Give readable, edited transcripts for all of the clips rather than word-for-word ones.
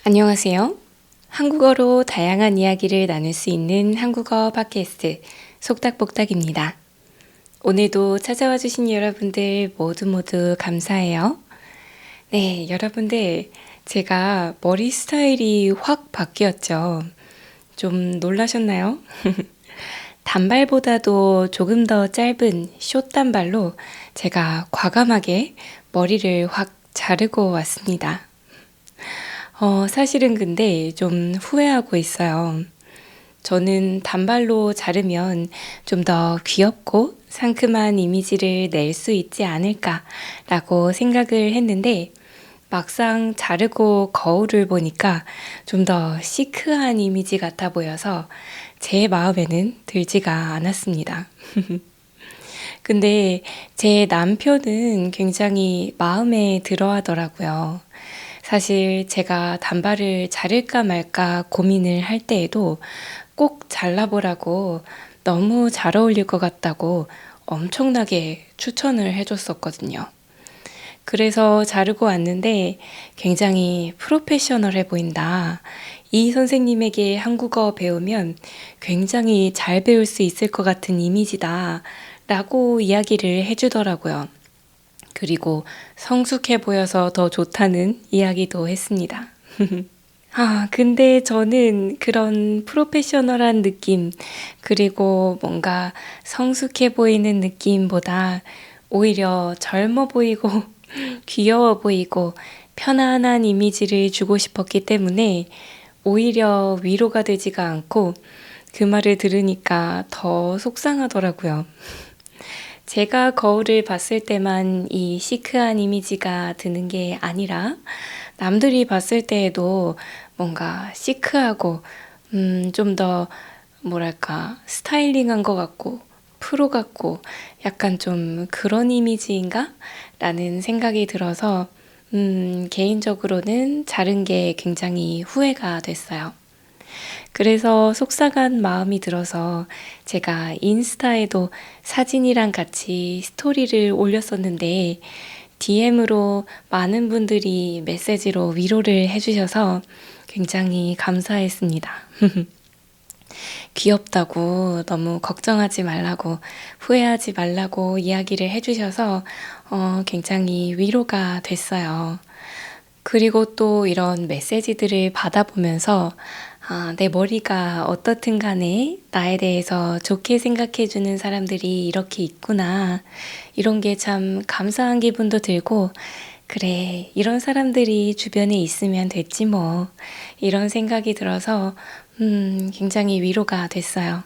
안녕하세요. 한국어로 다양한 이야기를 나눌 수 있는 한국어 팟캐스트 속닥복닥입니다. 오늘도 찾아와 주신 여러분들 모두 감사해요. 네, 여러분들 제가 머리 스타일이 확 바뀌었죠. 좀 놀라셨나요? 단발보다도 조금 더 짧은 숏 단발로 제가 과감하게 머리를 확 자르고 왔습니다. 사실은 근데 좀 후회하고 있어요. 저는 단발로 자르면 좀 더 귀엽고 상큼한 이미지를 낼 수 있지 않을까라고 생각을 했는데 막상 자르고 거울을 보니까 좀 더 시크한 이미지 같아 보여서 제 마음에는 들지가 않았습니다. 근데 제 남편은 굉장히 마음에 들어 하더라고요. 사실 제가 단발을 자를까 말까 고민을 할 때에도 꼭 잘라보라고 너무 잘 어울릴 것 같다고 엄청나게 추천을 해줬었거든요. 그래서 자르고 왔는데 굉장히 프로페셔널해 보인다. 이 선생님에게 한국어 배우면 굉장히 잘 배울 수 있을 것 같은 이미지다. 라고 이야기를 해주더라고요. 그리고 성숙해 보여서 더 좋다는 이야기도 했습니다. 근데 저는 그런 프로페셔널한 느낌, 그리고 뭔가 성숙해 보이는 느낌보다 오히려 젊어 보이고 귀여워 보이고 편안한 이미지를 주고 싶었기 때문에 오히려 위로가 되지가 않고 그 말을 들으니까 더 속상하더라고요. 제가 거울을 봤을 때만 이 시크한 이미지가 드는 게 아니라 남들이 봤을 때에도 뭔가 시크하고 좀 더 뭐랄까 스타일링한 것 같고 프로 같고 약간 좀 그런 이미지인가? 라는 생각이 들어서 개인적으로는 자른 게 굉장히 후회가 됐어요. 그래서 속상한 마음이 들어서 제가 인스타에도 사진이랑 같이 스토리를 올렸었는데 DM으로 많은 분들이 메시지로 위로를 해주셔서 굉장히 감사했습니다. 귀엽다고 너무 걱정하지 말라고 후회하지 말라고 이야기를 해주셔서 굉장히 위로가 됐어요. 그리고 또 이런 메시지들을 받아보면서 내 머리가 어떻든 간에 나에 대해서 좋게 생각해주는 사람들이 이렇게 있구나. 이런 게 참 감사한 기분도 들고, 그래, 이런 사람들이 주변에 있으면 됐지 뭐. 이런 생각이 들어서, 굉장히 위로가 됐어요.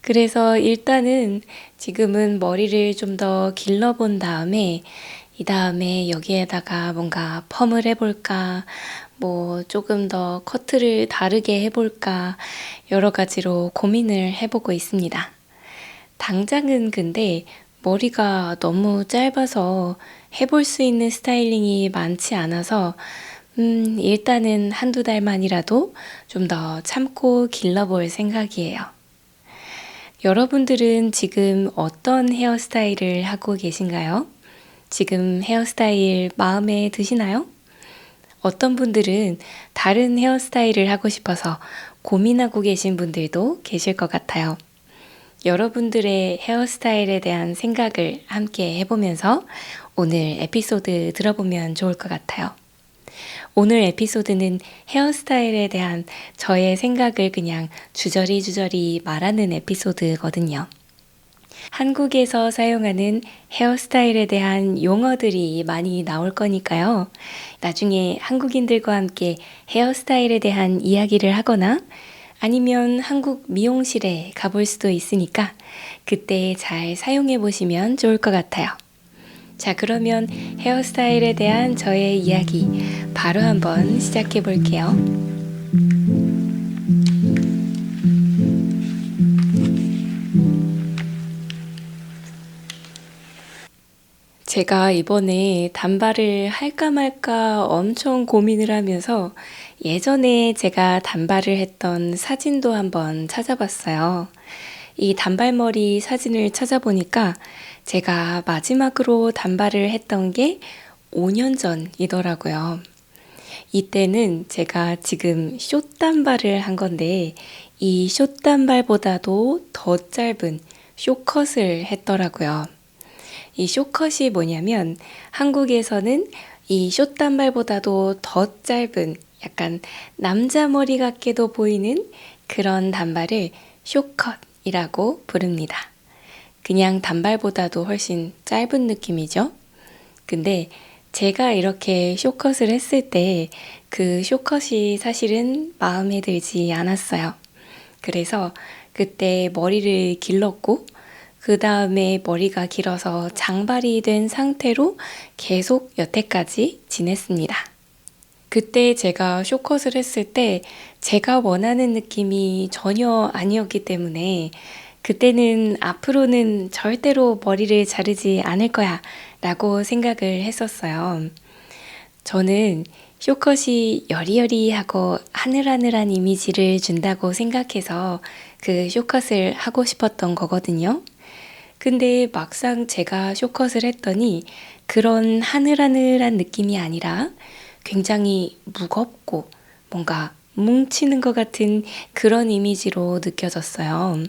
그래서 일단은 지금은 머리를 좀 더 길러본 다음에 이 다음에 여기에다가 뭔가 펌을 해볼까, 뭐 조금 더 커트를 다르게 해볼까, 여러 가지로 고민을 해보고 있습니다. 당장은 근데 머리가 너무 짧아서 해볼 수 있는 스타일링이 많지 않아서 일단은 한두 달만이라도 좀 더 참고 길러볼 생각이에요. 여러분들은 지금 어떤 헤어스타일을 하고 계신가요? 지금 헤어스타일 마음에 드시나요? 어떤 분들은 다른 헤어스타일을 하고 싶어서 고민하고 계신 분들도 계실 것 같아요. 여러분들의 헤어스타일에 대한 생각을 함께 해보면서 오늘 에피소드 들어보면 좋을 것 같아요. 오늘 에피소드는 헤어스타일에 대한 저의 생각을 그냥 주저리 말하는 에피소드거든요. 한국에서 사용하는 헤어스타일에 대한 용어들이 많이 나올 거니까요. 나중에 한국인들과 함께 헤어스타일에 대한 이야기를 하거나 아니면 한국 미용실에 가볼 수도 있으니까 그때 잘 사용해 보시면 좋을 것 같아요. 자, 그러면 헤어스타일에 대한 저의 이야기 바로 한번 시작해 볼게요. 제가 이번에 단발을 할까 말까 엄청 고민을 하면서 예전에 제가 단발을 했던 사진도 한번 찾아봤어요. 이 단발머리 사진을 찾아보니까 제가 마지막으로 단발을 했던 게 5년 전이더라고요. 이때는 제가 지금 숏단발을 한 건데 이 숏단발보다도 더 짧은 숏컷을 했더라고요. 이 숏컷이 뭐냐면 한국에서는 이 숏단발보다도 더 짧은 약간 남자 머리 같게도 보이는 그런 단발을 숏컷이라고 부릅니다. 그냥 단발보다도 훨씬 짧은 느낌이죠. 근데 제가 이렇게 숏컷을 했을 때 그 숏컷이 사실은 마음에 들지 않았어요. 그래서 그때 머리를 길렀고 그 다음에 머리가 길어서 장발이 된 상태로 계속 여태까지 지냈습니다. 그때 제가 숏컷을 했을 때 제가 원하는 느낌이 전혀 아니었기 때문에 그때는 앞으로는 절대로 머리를 자르지 않을 거야 라고 생각을 했었어요. 저는 숏컷이 여리여리하고 하늘하늘한 이미지를 준다고 생각해서 그 숏컷을 하고 싶었던 거거든요. 근데 막상 제가 숏컷을 했더니 그런 하늘하늘한 느낌이 아니라 굉장히 무겁고 뭔가 뭉치는 것 같은 그런 이미지로 느껴졌어요.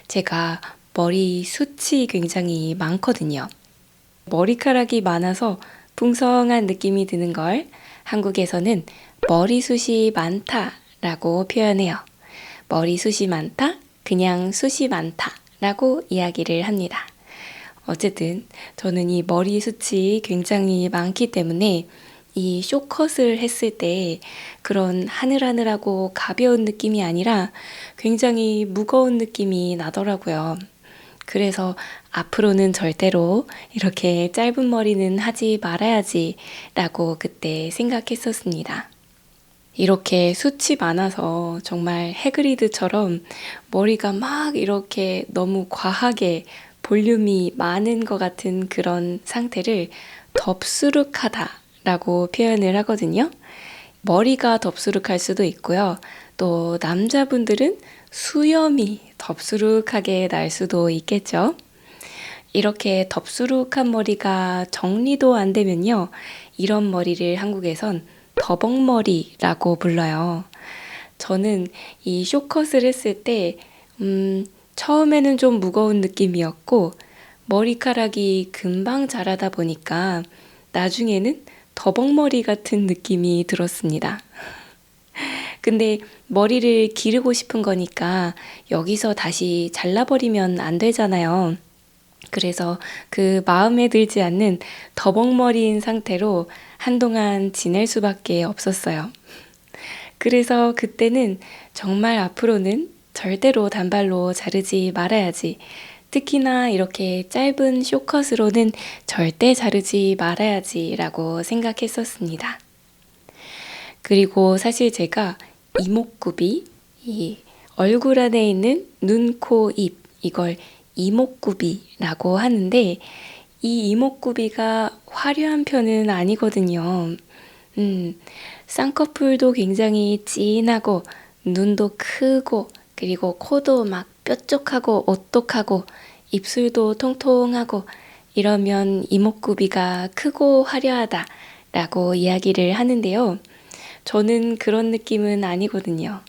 제가 머리 숱이 굉장히 많거든요. 머리카락이 많아서 풍성한 느낌이 드는 걸 한국에서는 머리숱이 많다라고 표현해요. 머리숱이 많다, 그냥 숱이 많다라고 이야기를 합니다. 어쨌든 저는 이 머리숱이 굉장히 많기 때문에 이 숏컷을 했을 때 그런 하늘하늘하고 가벼운 느낌이 아니라 굉장히 무거운 느낌이 나더라고요. 그래서 앞으로는 절대로 이렇게 짧은 머리는 하지 말아야지 라고 그때 생각했었습니다. 이렇게 숱이 많아서 정말 해그리드처럼 머리가 막 이렇게 너무 과하게 볼륨이 많은 것 같은 그런 상태를 덥수룩하다 라고 표현을 하거든요. 머리가 덥수룩할 수도 있고요. 또 남자분들은 수염이 덥수룩하게 날 수도 있겠죠. 이렇게 덥수룩한 머리가 정리도 안 되면요. 이런 머리를 한국에선 더벅머리라고 불러요. 저는 이 숏컷을 했을 때 처음에는 좀 무거운 느낌이었고 머리카락이 금방 자라다 보니까 나중에는 더벅머리 같은 느낌이 들었습니다. 근데 머리를 기르고 싶은 거니까 여기서 다시 잘라버리면 안 되잖아요. 그래서 그 마음에 들지 않는 더벅머리인 상태로 한동안 지낼 수밖에 없었어요. 그래서 그때는 정말 앞으로는 절대로 단발로 자르지 말아야지. 특히나 이렇게 짧은 숏컷으로는 절대 자르지 말아야지 라고 생각했었습니다. 그리고 사실 제가 이목구비, 이 얼굴 안에 있는 눈, 코, 입, 이걸 이목구비라고 하는데 이 이목구비가 화려한 편은 아니거든요. 쌍꺼풀도 굉장히 진하고 눈도 크고 그리고 코도 막 뾰족하고 오똑하고 입술도 통통하고 이러면 이목구비가 크고 화려하다라고 이야기를 하는데요. 저는 그런 느낌은 아니거든요.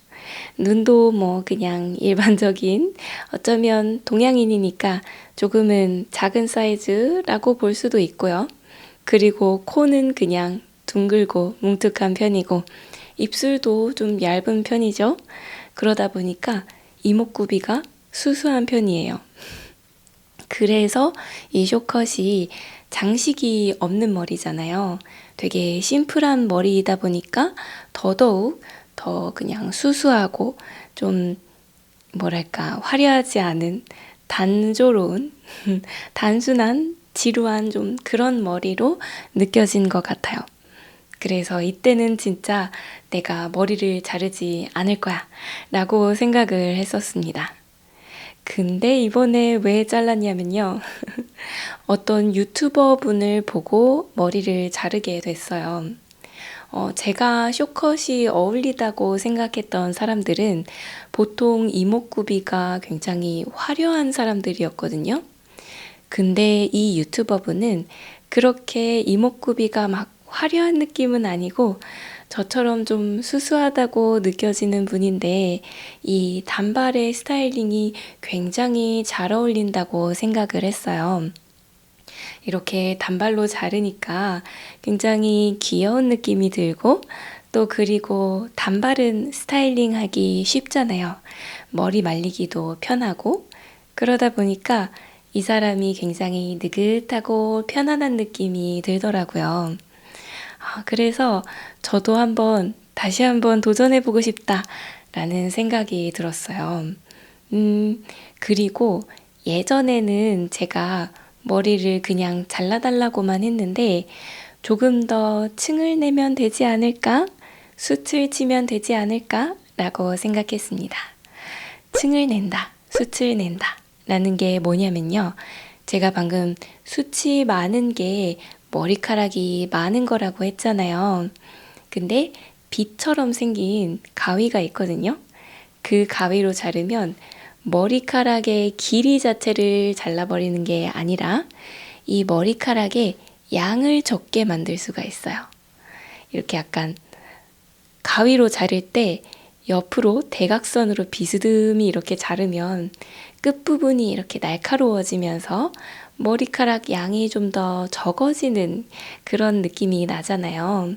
눈도 뭐 그냥 일반적인 어쩌면 동양인이니까 조금은 작은 사이즈라고 볼 수도 있고요. 그리고 코는 그냥 둥글고 뭉툭한 편이고 입술도 좀 얇은 편이죠. 그러다 보니까 이목구비가 수수한 편이에요. 그래서 이 숏컷이 장식이 없는 머리잖아요. 되게 심플한 머리이다 보니까 더더욱 더 그냥 수수하고 좀 뭐랄까 화려하지 않은 단조로운 단순한 지루한 좀 그런 머리로 느껴진 것 같아요. 그래서 이때는 진짜 내가 머리를 자르지 않을 거야 라고 생각을 했었습니다. 근데 이번에 왜 잘랐냐면요. 어떤 유튜버 분을 보고 머리를 자르게 됐어요. 제가 숏컷이 어울리다고 생각했던 사람들은 보통 이목구비가 굉장히 화려한 사람들이었거든요. 근데 이 유튜버 분은 그렇게 이목구비가 막 화려한 느낌은 아니고 저처럼 좀 수수하다고 느껴지는 분인데 이 단발의 스타일링이 굉장히 잘 어울린다고 생각을 했어요. 이렇게 단발로 자르니까 굉장히 귀여운 느낌이 들고 또 그리고 단발은 스타일링하기 쉽잖아요. 머리 말리기도 편하고 그러다 보니까 이 사람이 굉장히 느긋하고 편안한 느낌이 들더라고요. 그래서 저도 다시 한번 도전해보고 싶다라는 생각이 들었어요. 그리고 예전에는 제가 머리를 그냥 잘라달라고만 했는데 조금 더 층을 내면 되지 않을까? 숱을 치면 되지 않을까? 라고 생각했습니다. 층을 낸다, 숱을 낸다 라는 게 뭐냐면요. 제가 방금 숱이 많은 게 머리카락이 많은 거라고 했잖아요. 근데 빗처럼 생긴 가위가 있거든요. 그 가위로 자르면 머리카락의 길이 자체를 잘라버리는 게 아니라 이 머리카락의 양을 적게 만들 수가 있어요. 이렇게 약간 가위로 자를 때 옆으로 대각선으로 비스듬히 이렇게 자르면 끝부분이 이렇게 날카로워지면서 머리카락 양이 좀 더 적어지는 그런 느낌이 나잖아요.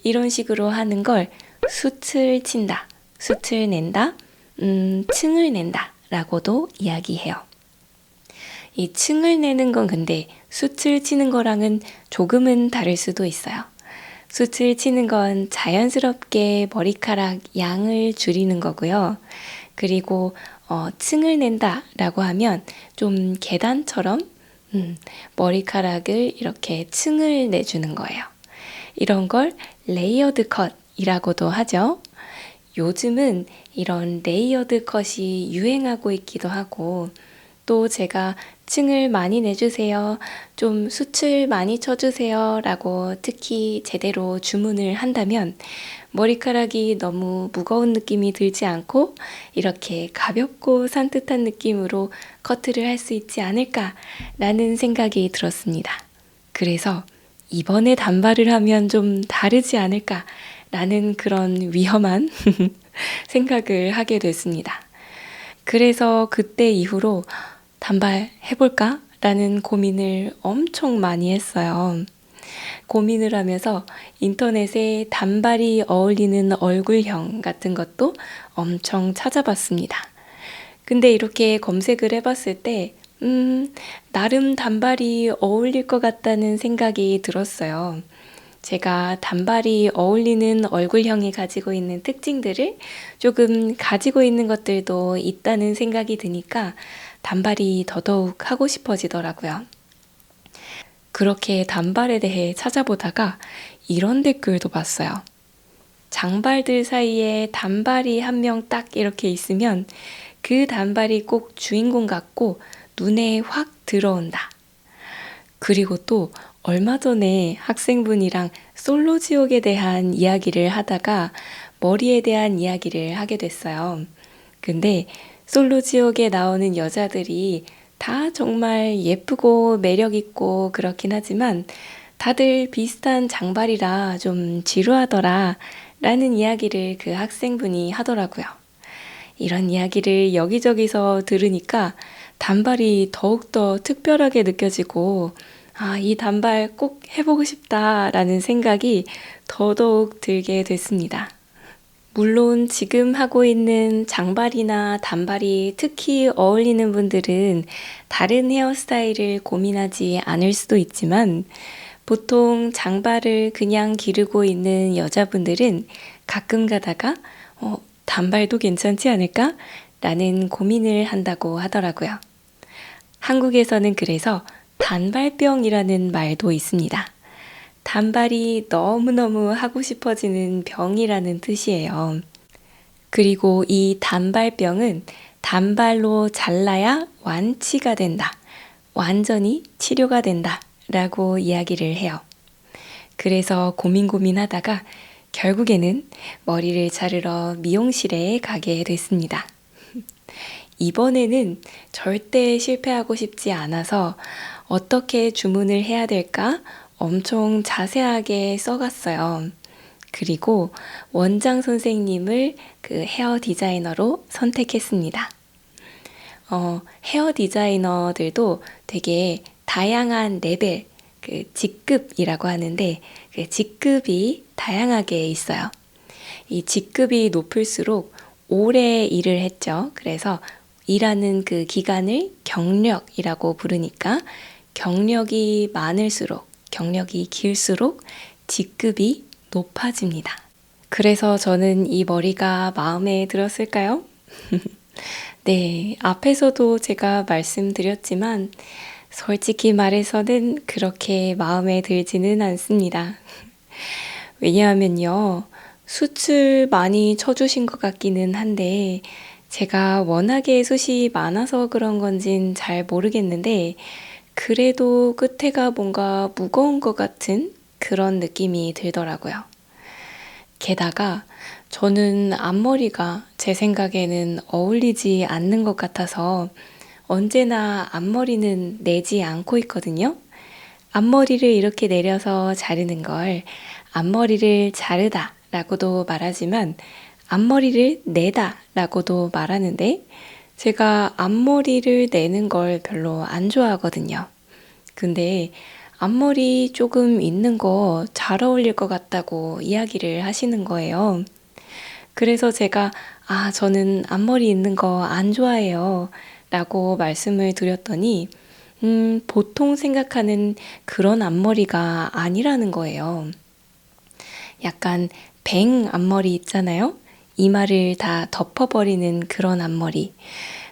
이런 식으로 하는 걸 숱을 친다, 숱을 낸다, 층을 낸다 라고도 이야기해요. 이 층을 내는 건 근데 숱을 치는 거랑은 조금은 다를 수도 있어요. 숱을 치는 건 자연스럽게 머리카락 양을 줄이는 거고요. 그리고 층을 낸다 라고 하면 좀 계단처럼 머리카락을 이렇게 층을 내주는 거예요. 이런 걸 레이어드 컷이라고도 하죠. 요즘은 이런 레이어드 컷이 유행하고 있기도 하고 또 제가 층을 많이 내주세요. 좀 숱을 많이 쳐주세요. 라고 특히 제대로 주문을 한다면 머리카락이 너무 무거운 느낌이 들지 않고 이렇게 가볍고 산뜻한 느낌으로 커트를 할 수 있지 않을까라는 생각이 들었습니다. 그래서 이번에 단발을 하면 좀 다르지 않을까라는 그런 위험한 생각을 하게 됐습니다. 그래서 그때 이후로 단발 해볼까? 라는 고민을 엄청 많이 했어요. 고민을 하면서 인터넷에 단발이 어울리는 얼굴형 같은 것도 엄청 찾아봤습니다. 근데 이렇게 검색을 해봤을 때, 나름 단발이 어울릴 것 같다는 생각이 들었어요. 제가 단발이 어울리는 얼굴형이 가지고 있는 특징들을 조금 가지고 있는 것들도 있다는 생각이 드니까 단발이 더더욱 하고 싶어지더라고요. 그렇게 단발에 대해 찾아보다가 이런 댓글도 봤어요. 장발들 사이에 단발이 한 명 딱 이렇게 있으면 그 단발이 꼭 주인공 같고 눈에 확 들어온다. 그리고 또 얼마 전에 학생분이랑 솔로 지옥에 대한 이야기를 하다가 머리에 대한 이야기를 하게 됐어요. 근데 솔로 지옥에 나오는 여자들이 다 정말 예쁘고 매력있고 그렇긴 하지만 다들 비슷한 장발이라 좀 지루하더라 라는 이야기를 그 학생분이 하더라고요. 이런 이야기를 여기저기서 들으니까 단발이 더욱더 특별하게 느껴지고 이 단발 꼭 해보고 싶다라는 생각이 더더욱 들게 됐습니다. 물론 지금 하고 있는 장발이나 단발이 특히 어울리는 분들은 다른 헤어스타일을 고민하지 않을 수도 있지만 보통 장발을 그냥 기르고 있는 여자분들은 가끔 가다가 단발도 괜찮지 않을까? 라는 고민을 한다고 하더라고요. 한국에서는 그래서 단발병이라는 말도 있습니다. 단발이 너무너무 하고 싶어지는 병이라는 뜻이에요. 그리고 이 단발병은 단발로 잘라야 완치가 된다. 완전히 치료가 된다. 라고 이야기를 해요. 그래서 고민하다가 결국에는 머리를 자르러 미용실에 가게 됐습니다. 이번에는 절대 실패하고 싶지 않아서 어떻게 주문을 해야 될까 엄청 자세하게 써갔어요. 그리고 원장 선생님을 그 헤어 디자이너로 선택했습니다. 헤어 디자이너들도 되게 다양한 레벨, 그 직급이라고 하는데 그 직급이 다양하게 있어요. 이 직급이 높을수록 오래 일을 했죠. 그래서 일하는 그 기간을 경력이라고 부르니까 경력이 많을수록, 경력이 길수록 직급이 높아집니다. 그래서 저는 이 머리가 마음에 들었을까요? 네, 앞에서도 제가 말씀드렸지만 솔직히 말해서는 그렇게 마음에 들지는 않습니다. 왜냐하면요, 숱을 많이 쳐주신 것 같기는 한데 제가 워낙에 숱이 많아서 그런 건진 잘 모르겠는데 그래도 끝에가 뭔가 무거운 것 같은 그런 느낌이 들더라고요. 게다가 저는 앞머리가 제 생각에는 어울리지 않는 것 같아서 언제나 앞머리는 내지 않고 있거든요. 앞머리를 이렇게 내려서 자르는 걸 앞머리를 자르다 라고도 말하지만 앞머리를 내다 라고도 말하는데 제가 앞머리를 내는 걸 별로 안 좋아하거든요. 근데 앞머리 조금 있는 거 잘 어울릴 것 같다고 이야기를 하시는 거예요. 그래서 제가 저는 앞머리 있는 거 안 좋아해요 라고 말씀을 드렸더니 보통 생각하는 그런 앞머리가 아니라는 거예요. 약간 뱅 앞머리 있잖아요. 이마를 다 덮어버리는 그런 앞머리.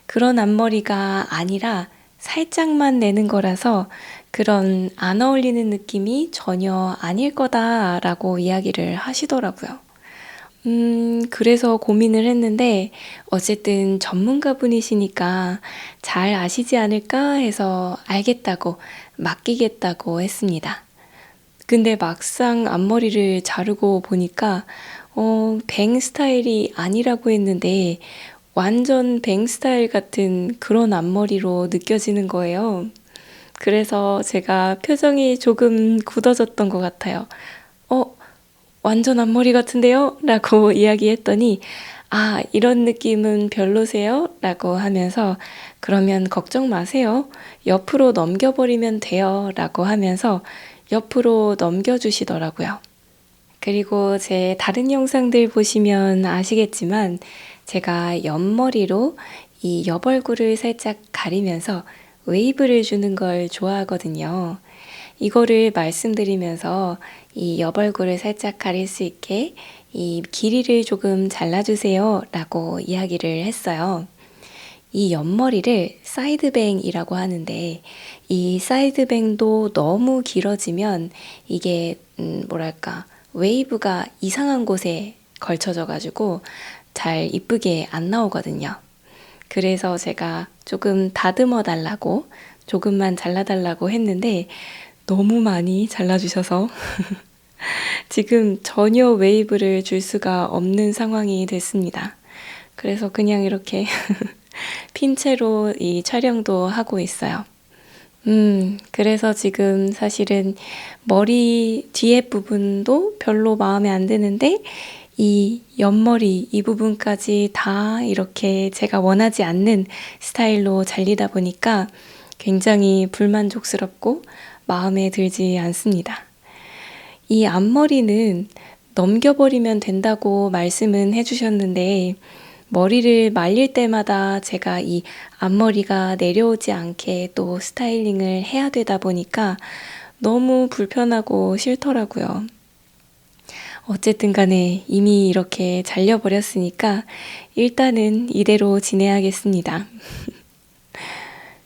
그런 앞머리가 아니라 살짝만 내는 거라서 그런 안 어울리는 느낌이 전혀 아닐 거다라고 이야기를 하시더라고요. 그래서 고민을 했는데 어쨌든 전문가 분이시니까 잘 아시지 않을까 해서 알겠다고 맡기겠다고 했습니다. 근데 막상 앞머리를 자르고 보니까 뱅 스타일이 아니라고 했는데 완전 뱅 스타일 같은 그런 앞머리로 느껴지는 거예요. 그래서 제가 표정이 조금 굳어졌던 것 같아요. 완전 앞머리 같은데요? 라고 이야기했더니 이런 느낌은 별로세요? 라고 하면서 그러면 걱정 마세요. 옆으로 넘겨버리면 돼요. 라고 하면서 옆으로 넘겨주시더라고요. 그리고 제 다른 영상들 보시면 아시겠지만 제가 옆머리로 이 옆얼굴을 살짝 가리면서 웨이브를 주는 걸 좋아하거든요. 이거를 말씀드리면서 이 옆얼굴을 살짝 가릴 수 있게 이 길이를 조금 잘라주세요 라고 이야기를 했어요. 이 옆머리를 사이드뱅이라고 하는데 이 사이드뱅도 너무 길어지면 이게 웨이브가 이상한 곳에 걸쳐져 가지고 잘 이쁘게 안 나오거든요. 그래서 제가 조금 다듬어 달라고 조금만 잘라달라고 했는데 너무 많이 잘라주셔서 지금 전혀 웨이브를 줄 수가 없는 상황이 됐습니다. 그래서 그냥 이렇게 핀 채로 이 촬영도 하고 있어요. 그래서 지금 사실은 머리 뒤에 부분도 별로 마음에 안 드는데 이 옆머리 이 부분까지 다 이렇게 제가 원하지 않는 스타일로 잘리다 보니까 굉장히 불만족스럽고 마음에 들지 않습니다. 이 앞머리는 넘겨버리면 된다고 말씀은 해주셨는데 머리를 말릴 때마다 제가 이 앞머리가 내려오지 않게 또 스타일링을 해야 되다 보니까 너무 불편하고 싫더라고요. 어쨌든 간에 이미 이렇게 잘려버렸으니까 일단은 이대로 지내야겠습니다.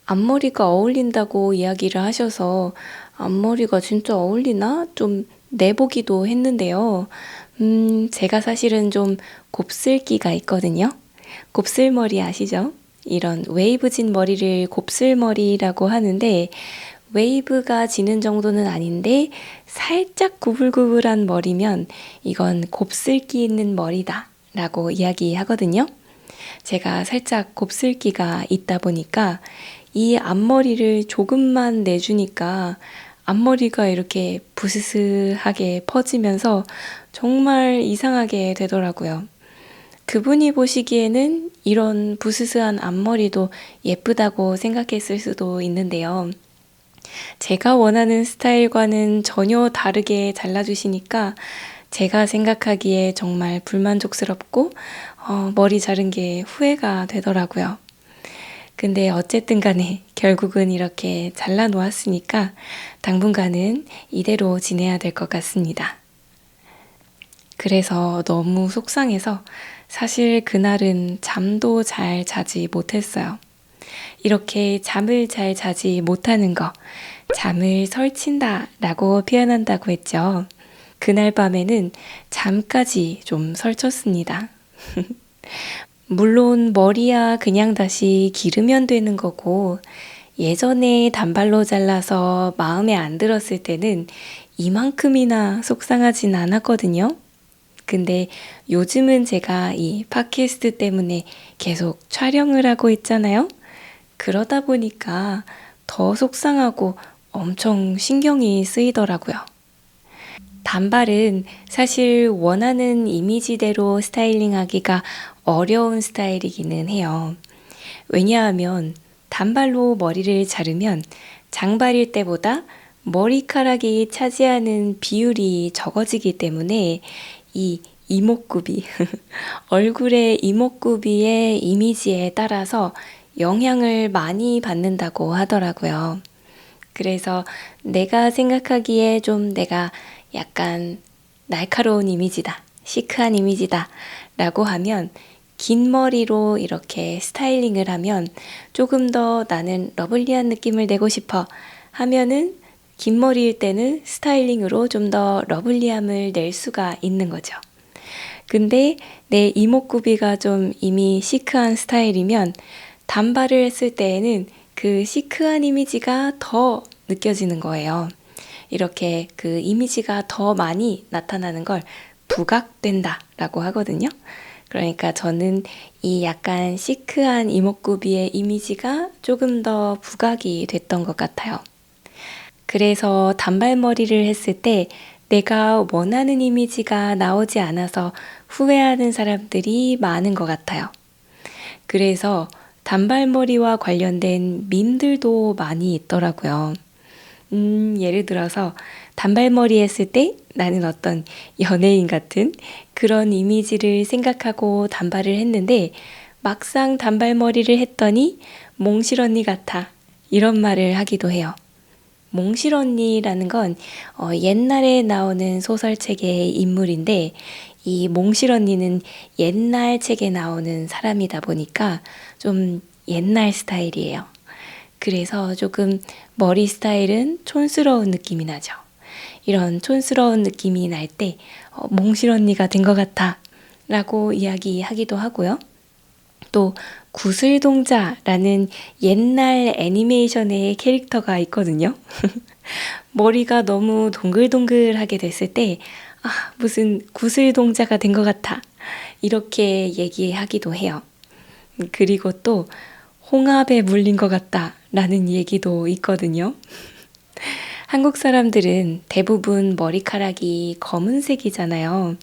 앞머리가 어울린다고 이야기를 하셔서 앞머리가 진짜 어울리나? 좀 내보기도 했는데요. 제가 사실은 좀 곱슬기가 있거든요. 곱슬머리 아시죠? 이런 웨이브진 머리를 곱슬머리라고 하는데 웨이브가 지는 정도는 아닌데 살짝 구불구불한 머리면 이건 곱슬기 있는 머리다 라고 이야기하거든요. 제가 살짝 곱슬기가 있다 보니까 이 앞머리를 조금만 내주니까 앞머리가 이렇게 부스스하게 퍼지면서 정말 이상하게 되더라고요. 그분이 보시기에는 이런 부스스한 앞머리도 예쁘다고 생각했을 수도 있는데요. 제가 원하는 스타일과는 전혀 다르게 잘라주시니까 제가 생각하기에 정말 불만족스럽고 머리 자른 게 후회가 되더라고요. 근데 어쨌든 간에 결국은 이렇게 잘라 놓았으니까 당분간은 이대로 지내야 될 것 같습니다. 그래서 너무 속상해서 사실 그날은 잠도 잘 자지 못했어요. 이렇게 잠을 잘 자지 못하는 거, 잠을 설친다 라고 표현한다고 했죠. 그날 밤에는 잠까지 좀 설쳤습니다. 물론 머리야 그냥 다시 기르면 되는 거고, 예전에 단발로 잘라서 마음에 안 들었을 때는 이만큼이나 속상하진 않았거든요. 근데 요즘은 제가 이 팟캐스트 때문에 계속 촬영을 하고 있잖아요. 그러다 보니까 더 속상하고 엄청 신경이 쓰이더라고요. 단발은 사실 원하는 이미지대로 스타일링하기가 어려운 스타일이기는 해요. 왜냐하면 단발로 머리를 자르면 장발일 때보다 머리카락이 차지하는 비율이 적어지기 때문에 이 이목구비, 얼굴의 이목구비의 이미지에 따라서 영향을 많이 받는다고 하더라고요. 그래서 내가 생각하기에 좀 내가 약간 날카로운 이미지다, 시크한 이미지다 라고 하면 긴 머리로 이렇게 스타일링을 하면 조금 더 나는 러블리한 느낌을 내고 싶어 하면은 긴 머리일 때는 스타일링으로 좀 더 러블리함을 낼 수가 있는 거죠. 근데 내 이목구비가 좀 이미 시크한 스타일이면 단발을 했을 때에는 그 시크한 이미지가 더 느껴지는 거예요. 이렇게 그 이미지가 더 많이 나타나는 걸 부각된다 라고 하거든요. 그러니까 저는 이 약간 시크한 이목구비의 이미지가 조금 더 부각이 됐던 것 같아요. 그래서 단발머리를 했을 때 내가 원하는 이미지가 나오지 않아서 후회하는 사람들이 많은 것 같아요. 그래서 단발머리와 관련된 밈들도 많이 있더라고요. 예를 들어서 단발머리 했을 때 나는 어떤 연예인 같은 그런 이미지를 생각하고 단발을 했는데 막상 단발머리를 했더니 몽실 언니 같아. 이런 말을 하기도 해요. 몽실 언니라는 건 옛날에 나오는 소설책의 인물인데 이 몽실 언니는 옛날 책에 나오는 사람이다 보니까 좀 옛날 스타일이에요. 그래서 조금 머리 스타일은 촌스러운 느낌이 나죠. 이런 촌스러운 느낌이 날 때 몽실 언니가 된 것 같아 라고 이야기하기도 하고요. 또 구슬동자라는 옛날 애니메이션의 캐릭터가 있거든요. 머리가 너무 동글동글하게 됐을 때 무슨 구슬동자가 된 것 같아 이렇게 얘기하기도 해요. 그리고 또 홍합에 물린 것 같다 라는 얘기도 있거든요. 한국 사람들은 대부분 머리카락이 검은색이잖아요.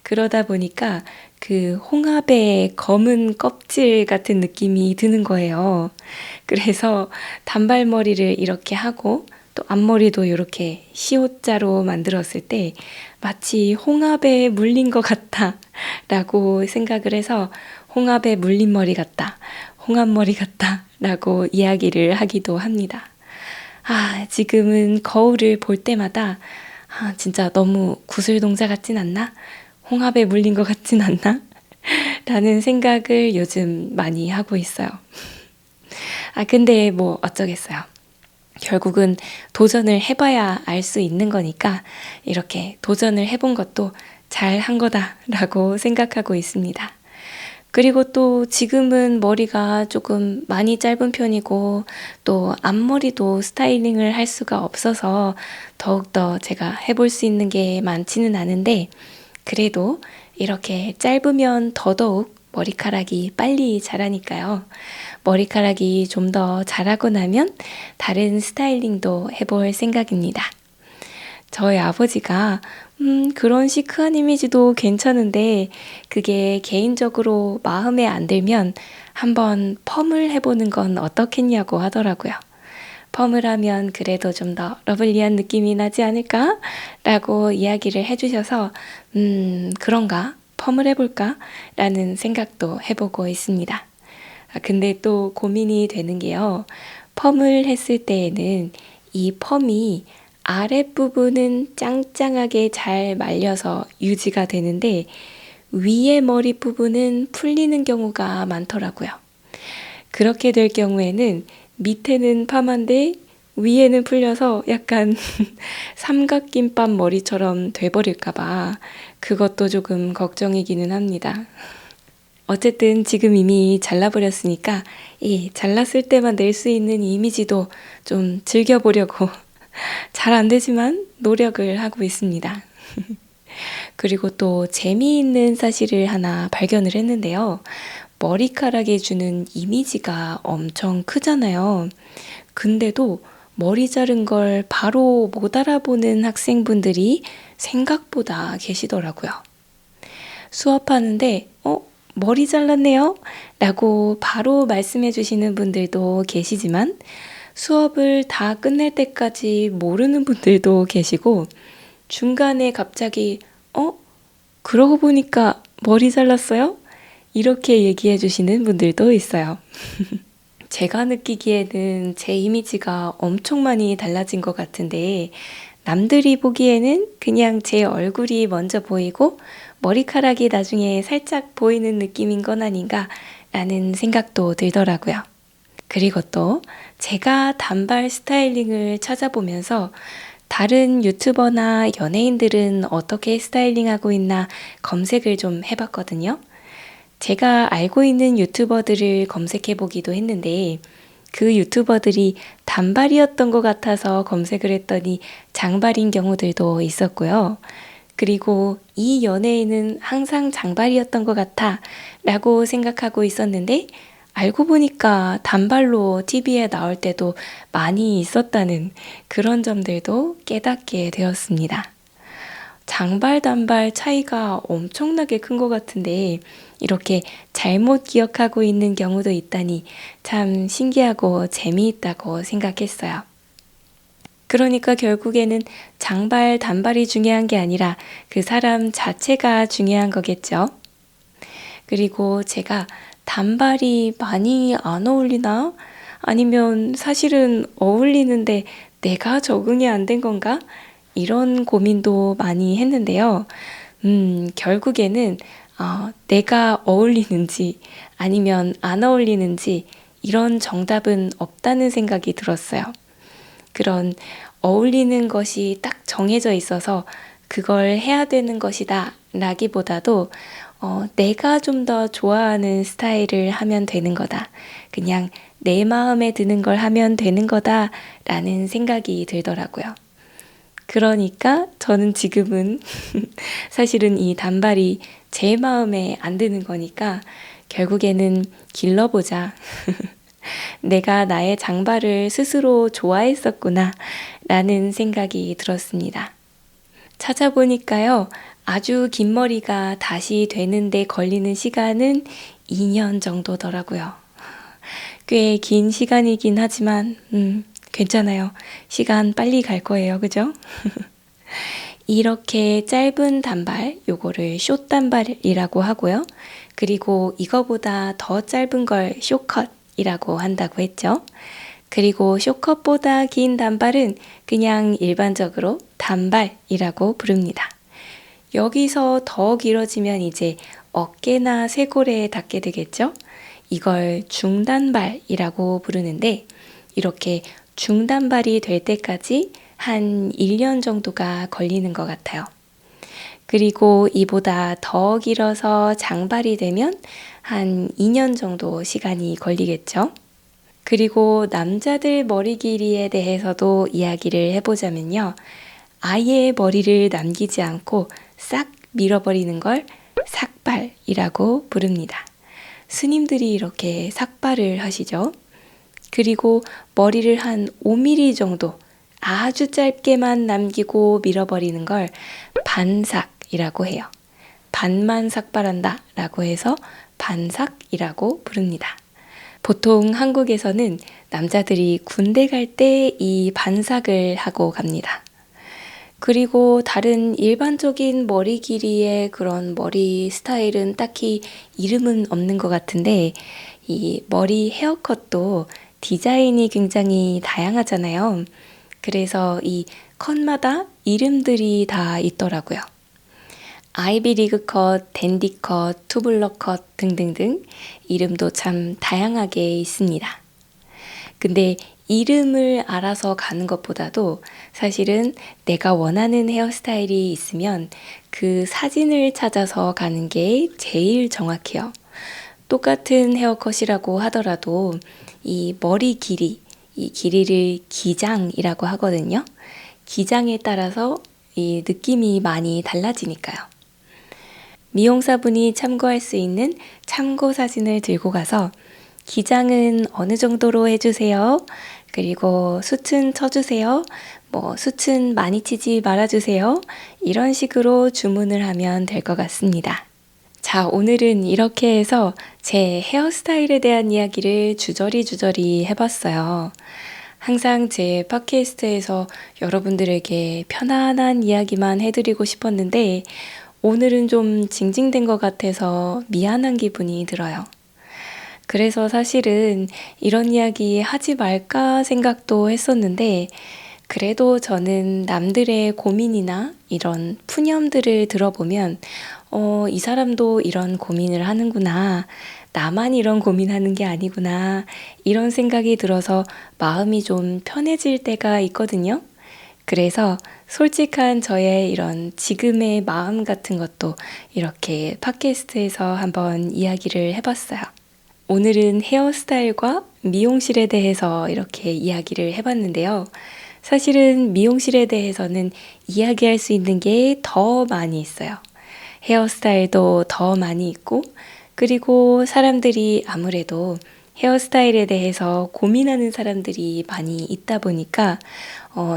그러다 보니까 그 홍합의 검은 껍질 같은 느낌이 드는 거예요. 그래서 단발머리를 이렇게 하고 또 앞머리도 이렇게 시옷자로 만들었을 때 마치 홍합에 물린 것 같다 라고 생각을 해서 홍합에 물린 머리 같다, 홍합머리 같다 라고 이야기를 하기도 합니다. 지금은 거울을 볼 때마다 진짜 너무 구슬동자 같진 않나? 홍합에 물린 것 같진 않나? 라는 생각을 요즘 많이 하고 있어요. 근데 뭐 어쩌겠어요. 결국은 도전을 해봐야 알 수 있는 거니까 이렇게 도전을 해본 것도 잘 한 거다라고 생각하고 있습니다. 그리고 또 지금은 머리가 조금 많이 짧은 편이고 또 앞머리도 스타일링을 할 수가 없어서 더욱더 제가 해볼 수 있는 게 많지는 않은데 그래도 이렇게 짧으면 더더욱 머리카락이 빨리 자라니까요. 머리카락이 좀 더 자라고 나면 다른 스타일링도 해볼 생각입니다. 저희 아버지가 그런 시크한 이미지도 괜찮은데 그게 개인적으로 마음에 안 들면 한번 펌을 해보는 건 어떻겠냐고 하더라고요. 펌을 하면 그래도 좀 더 러블리한 느낌이 나지 않을까? 라고 이야기를 해주셔서 그런가? 펌을 해볼까? 라는 생각도 해보고 있습니다. 근데 또 고민이 되는 게요. 펌을 했을 때에는 이 펌이 아랫부분은 짱짱하게 잘 말려서 유지가 되는데 위에 머리 부분은 풀리는 경우가 많더라고요. 그렇게 될 경우에는 밑에는 파마인데 위에는 풀려서 약간 삼각김밥 머리처럼 돼버릴까봐 그것도 조금 걱정이기는 합니다. 어쨌든 지금 이미 잘라버렸으니까 이 잘랐을 때만 낼 수 있는 이미지도 좀 즐겨보려고 잘 안 되지만 노력을 하고 있습니다. 그리고 또 재미있는 사실을 하나 발견을 했는데요. 머리카락이 주는 이미지가 엄청 크잖아요. 근데도 머리 자른 걸 바로 못 알아보는 학생분들이 생각보다 계시더라고요. 수업하는데, 머리 잘랐네요? 라고 바로 말씀해 주시는 분들도 계시지만, 수업을 다 끝낼 때까지 모르는 분들도 계시고, 중간에 갑자기, 그러고 보니까 머리 잘랐어요? 이렇게 얘기해 주시는 분들도 있어요. 제가 느끼기에는 제 이미지가 엄청 많이 달라진 것 같은데 남들이 보기에는 그냥 제 얼굴이 먼저 보이고 머리카락이 나중에 살짝 보이는 느낌인 건 아닌가 라는 생각도 들더라고요. 그리고 또 제가 단발 스타일링을 찾아보면서 다른 유튜버나 연예인들은 어떻게 스타일링하고 있나 검색을 좀 해봤거든요. 제가 알고 있는 유튜버들을 검색해 보기도 했는데 그 유튜버들이 단발이었던 것 같아서 검색을 했더니 장발인 경우들도 있었고요. 그리고 이 연예인은 항상 장발이었던 것 같아 라고 생각하고 있었는데 알고 보니까 단발로 TV에 나올 때도 많이 있었다는 그런 점들도 깨닫게 되었습니다. 장발, 단발 차이가 엄청나게 큰 것 같은데 이렇게 잘못 기억하고 있는 경우도 있다니 참 신기하고 재미있다고 생각했어요. 그러니까 결국에는 장발, 단발이 중요한 게 아니라 그 사람 자체가 중요한 거겠죠. 그리고 제가 단발이 많이 안 어울리나? 아니면 사실은 어울리는데 내가 적응이 안 된 건가? 이런 고민도 많이 했는데요. 결국에는 내가 어울리는지 아니면 안 어울리는지 이런 정답은 없다는 생각이 들었어요. 그런 어울리는 것이 딱 정해져 있어서 그걸 해야 되는 것이다 라기보다도 내가 좀 더 좋아하는 스타일을 하면 되는 거다. 그냥 내 마음에 드는 걸 하면 되는 거다 라는 생각이 들더라고요. 그러니까 저는 지금은 사실은 이 단발이 제 마음에 안 드는 거니까 결국에는 길러보자. 내가 나의 장발을 스스로 좋아했었구나 라는 생각이 들었습니다. 찾아보니까요. 아주 긴 머리가 다시 되는데 걸리는 시간은 2년 정도더라고요. 꽤 긴 시간이긴 하지만 괜찮아요. 시간 빨리 갈 거예요. 그죠? 이렇게 짧은 단발, 요거를 숏 단발이라고 하고요. 그리고 이거보다 더 짧은 걸 숏컷이라고 한다고 했죠. 그리고 숏컷보다 긴 단발은 그냥 일반적으로 단발이라고 부릅니다. 여기서 더 길어지면 이제 어깨나 쇄골에 닿게 되겠죠. 이걸 중단발이라고 부르는데 이렇게 중단발이 될 때까지 한 1년 정도가 걸리는 것 같아요. 그리고 이보다 더 길어서 장발이 되면 한 2년 정도 시간이 걸리겠죠. 그리고 남자들 머리 길이에 대해서도 이야기를 해보자면요. 아예 머리를 남기지 않고 싹 밀어버리는 걸 삭발이라고 부릅니다. 스님들이 이렇게 삭발을 하시죠. 그리고 머리를 한 5mm 정도 아주 짧게만 남기고 밀어버리는 걸 반삭이라고 해요. 반만 삭발한다 라고 해서 반삭이라고 부릅니다. 보통 한국에서는 남자들이 군대 갈 때 이 반삭을 하고 갑니다. 그리고 다른 일반적인 머리 길이의 그런 머리 스타일은 딱히 이름은 없는 것 같은데 이 머리 헤어컷도 디자인이 굉장히 다양하잖아요. 그래서 이 컷마다 이름들이 다 있더라고요. 아이비리그 컷, 댄디 컷, 투블럭 컷 등등등 이름도 참 다양하게 있습니다. 근데 이름을 알아서 가는 것보다도 사실은 내가 원하는 헤어스타일이 있으면 그 사진을 찾아서 가는 게 제일 정확해요. 똑같은 헤어컷이라고 하더라도 이 머리 길이, 이 길이를 기장이라고 하거든요. 기장에 따라서 이 느낌이 많이 달라지니까요. 미용사분이 참고할 수 있는 참고 사진을 들고 가서 기장은 어느 정도로 해주세요. 그리고 숱은 쳐주세요. 숱은 많이 치지 말아주세요. 이런 식으로 주문을 하면 될 것 같습니다. 자, 오늘은 이렇게 해서 제 헤어스타일에 대한 이야기를 주저리 해봤어요. 항상 제 팟캐스트에서 여러분들에게 편안한 이야기만 해드리고 싶었는데 오늘은 좀 징징된 것 같아서 미안한 기분이 들어요. 그래서 사실은 이런 이야기 하지 말까 생각도 했었는데 그래도 저는 남들의 고민이나 이런 푸념들을 들어보면 이 사람도 이런 고민을 하는구나. 나만 이런 고민하는 게 아니구나. 이런 생각이 들어서 마음이 좀 편해질 때가 있거든요. 그래서 솔직한 저의 이런 지금의 마음 같은 것도 이렇게 팟캐스트에서 한번 이야기를 해봤어요. 오늘은 헤어스타일과 미용실에 대해서 이렇게 이야기를 해봤는데요. 사실은 미용실에 대해서는 이야기할 수 있는 게 더 많이 있어요. 헤어스타일도 더 많이 있고, 그리고 사람들이 아무래도 헤어스타일에 대해서 고민하는 사람들이 많이 있다 보니까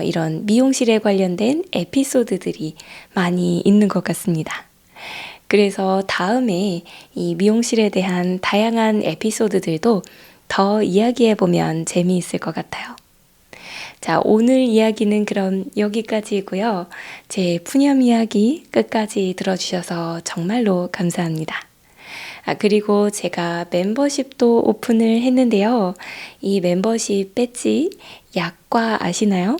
이런 미용실에 관련된 에피소드들이 많이 있는 것 같습니다. 그래서 다음에 이 미용실에 대한 다양한 에피소드들도 더 이야기해보면 재미있을 것 같아요. 자, 오늘 이야기는 그럼 여기까지고요. 제 푸념 이야기 끝까지 들어주셔서 정말로 감사합니다. 그리고 제가 멤버십도 오픈을 했는데요. 이 멤버십 배지 약과 아시나요?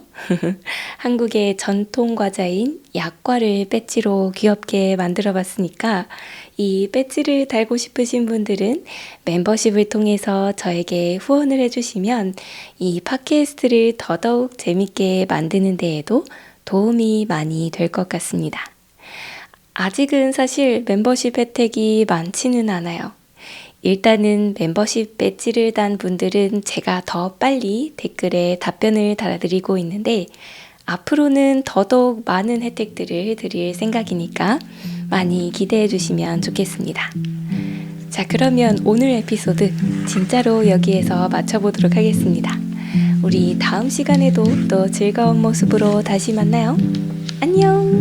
한국의 전통 과자인 약과를 배지로 귀엽게 만들어 봤으니까 이 배지를 달고 싶으신 분들은 멤버십을 통해서 저에게 후원을 해주시면 이 팟캐스트를 더더욱 재밌게 만드는 데에도 도움이 많이 될 것 같습니다. 아직은 사실 멤버십 혜택이 많지는 않아요. 일단은 멤버십 배지를 단 분들은 제가 더 빨리 댓글에 답변을 달아드리고 있는데 앞으로는 더더욱 많은 혜택들을 드릴 생각이니까 많이 기대해 주시면 좋겠습니다. 자, 그러면 오늘 에피소드 진짜로 여기에서 마쳐보도록 하겠습니다. 우리 다음 시간에도 또 즐거운 모습으로 다시 만나요. 안녕!